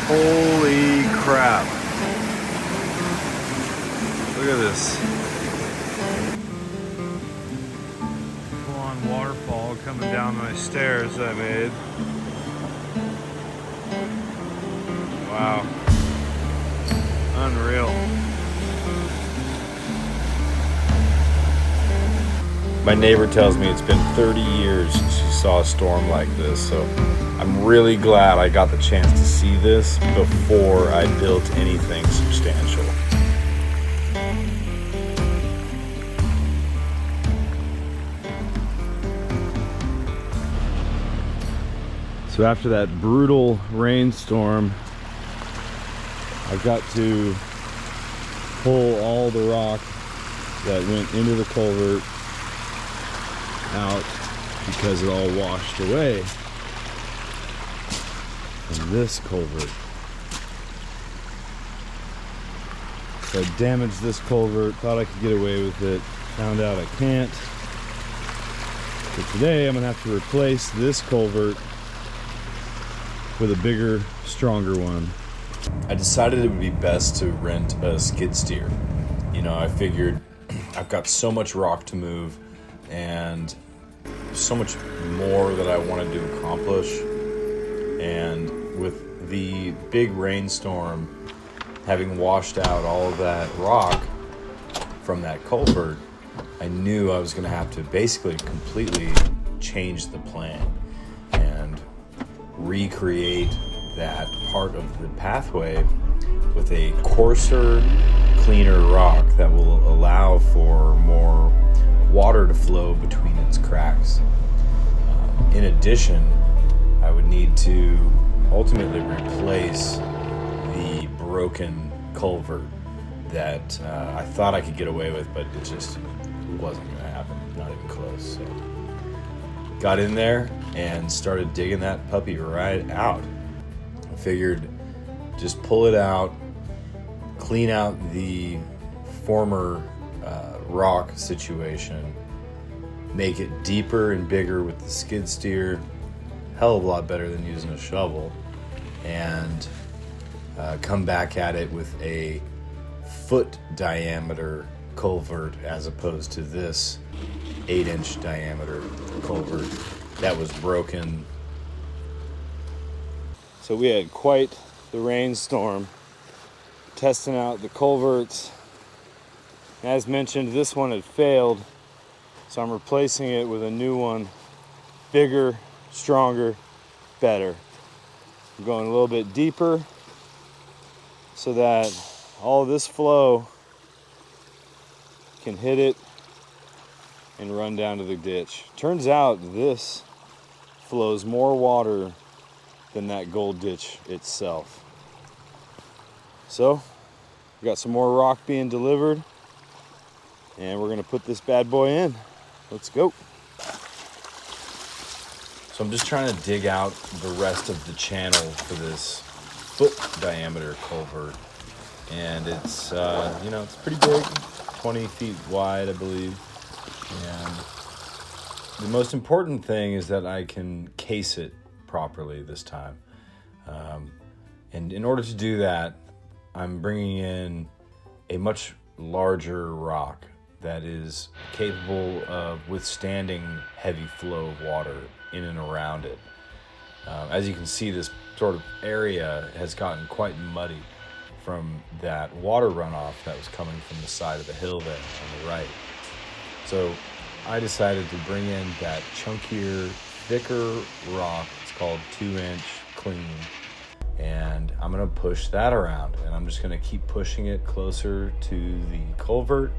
Holy crap. Look at this. Full-on waterfall coming down my stairs that I made. Wow. Unreal. My neighbor tells me it's been 30 years since she saw a storm like this, so I'm really glad I got the chance to see this before I built anything substantial. So after that brutal rainstorm, I got to pull all the rock that went into the culvert out because it all washed away from this culvert. So I damaged this culvert, thought I could get away with it, found out I can't. So today I'm gonna have to replace this culvert with a bigger, stronger one. I decided it would be best to rent a skid steer. You know, I figured I've got so much rock to move and so much more that I wanted to accomplish. And with the big rainstorm having washed out all of that rock from that culvert, I knew I was going to have to basically completely change the plan and recreate that part of the pathway with a coarser, cleaner rock that will allow for more water to flow between its cracks. In addition, I would need to ultimately replace the broken culvert that I thought I could get away with, but it just wasn't going to happen, not even close. So got in there and started digging that puppy right out. I figured just pull it out, clean out the former rock situation, make it deeper and bigger with the skid steer, hell of a lot better than using a shovel, and come back at it with a foot diameter culvert as opposed to this 8-inch diameter culvert that was broken. So we had quite the rainstorm testing out the culverts. As mentioned, this one had failed, so I'm replacing it with a new one, bigger, stronger, better. I'm going a little bit deeper so that all this flow can hit it and run down to the ditch. Turns out this flows more water than that gold ditch itself. So we got some more rock being delivered, and we're gonna put this bad boy in. Let's go. So I'm just trying to dig out the rest of the channel for this foot diameter culvert, and it's it's pretty big, 20 feet wide, I believe. And the most important thing is that I can case it properly this time. And in order to do that, I'm bringing in a much larger rock that is capable of withstanding heavy flow of water in and around it. As you can see, this sort of area has gotten quite muddy from that water runoff that was coming from the side of the hill there on the right. So I decided to bring in that chunkier, thicker rock. It's called 2-inch clean. And I'm gonna push that around, and I'm just gonna keep pushing it closer to the culvert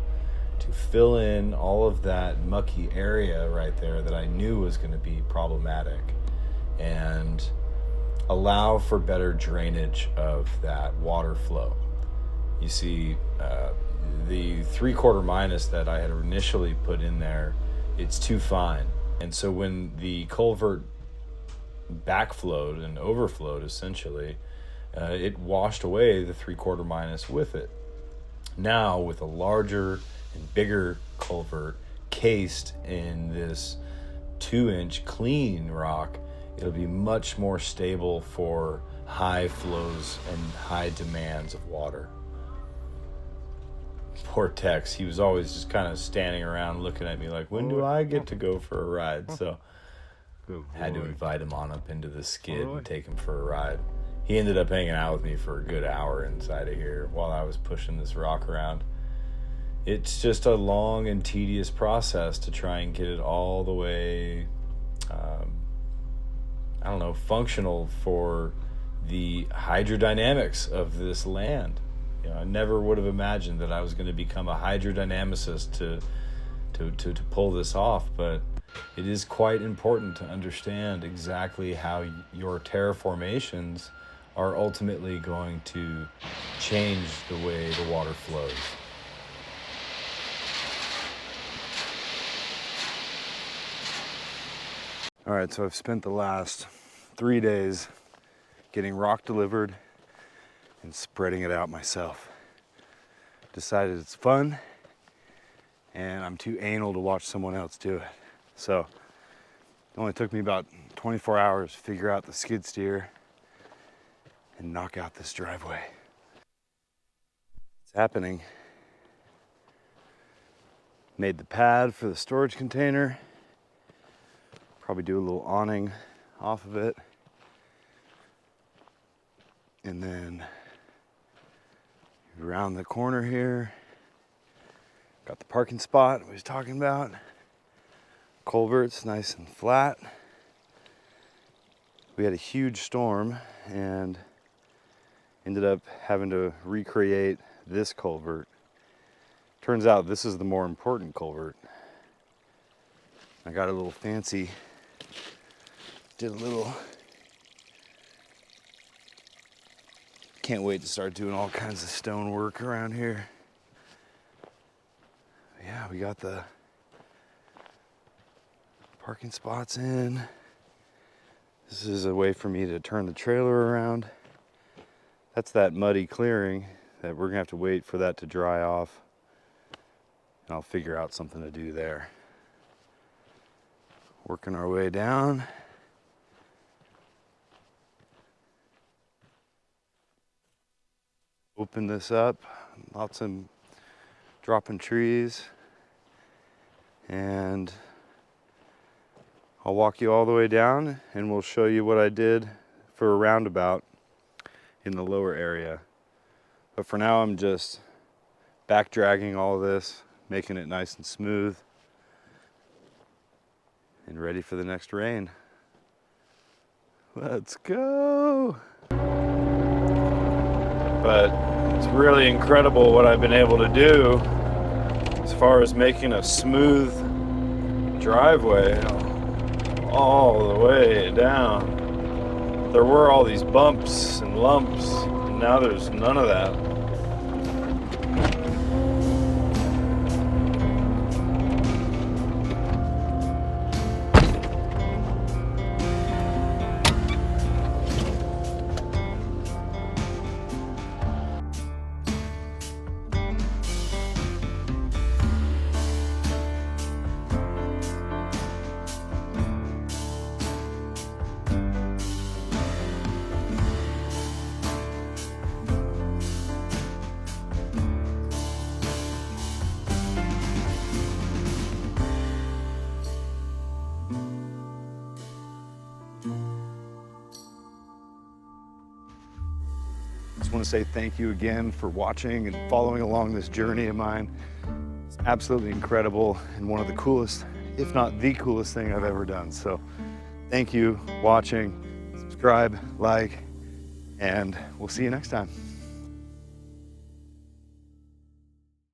to fill in all of that mucky area right there that I knew was gonna be problematic, and allow for better drainage of that water flow. You see, the 3/4 minus that I had initially put in there, it's too fine. And so when the culvert backflowed and overflowed, essentially, it washed away the 3/4 minus with it. Now, with a larger and bigger culvert cased in this 2-inch clean rock, it'll be much more stable for high flows and high demands of water. Poor Tex, he was always just kind of standing around looking at me like, when do I get to go for a ride? So had to invite him on up into the skid and take him for a ride. He ended up hanging out with me for a good hour inside of here while I was pushing this rock around. It's just a long and tedious process to try and get it all the way, functional for the hydrodynamics of this land. You know, I never would have imagined that I was going to become a hydrodynamicist to pull this off, but it is quite important to understand exactly how your terraformations are ultimately going to change the way the water flows. All right, so I've spent the last 3 days getting rock delivered and spreading it out myself. Decided it's fun and I'm too anal to watch someone else do it. So it only took me about 24 hours to figure out the skid steer and knock out this driveway. It's happening. Made the pad for the storage container. Probably do a little awning off of it. And then around the corner here, got the parking spot we was talking about. Culverts, nice and flat. We had a huge storm and ended up having to recreate this culvert. Turns out this is the more important culvert. I got a little fancy, did a little, can't wait to start doing all kinds of stone work around here. Yeah, we got the parking spots in. This is a way for me to turn the trailer around. That's that muddy clearing that we're gonna have to wait for that to dry off. And I'll figure out something to do there. Working our way down. Open this up, lots of dropping trees. And I'll walk you all the way down and we'll show you what I did for a roundabout in the lower area. But for now, I'm just back dragging all this, making it nice and smooth and ready for the next rain. Let's go. But it's really incredible what I've been able to do as far as making a smooth driveway all the way down. There were all these bumps and lumps, and now there's none of that. I want to say thank you again for watching and following along this journey of mine. It's absolutely incredible and one of the coolest, if not the coolest thing I've ever done. So thank you, watching, subscribe, like, and we'll see you next time.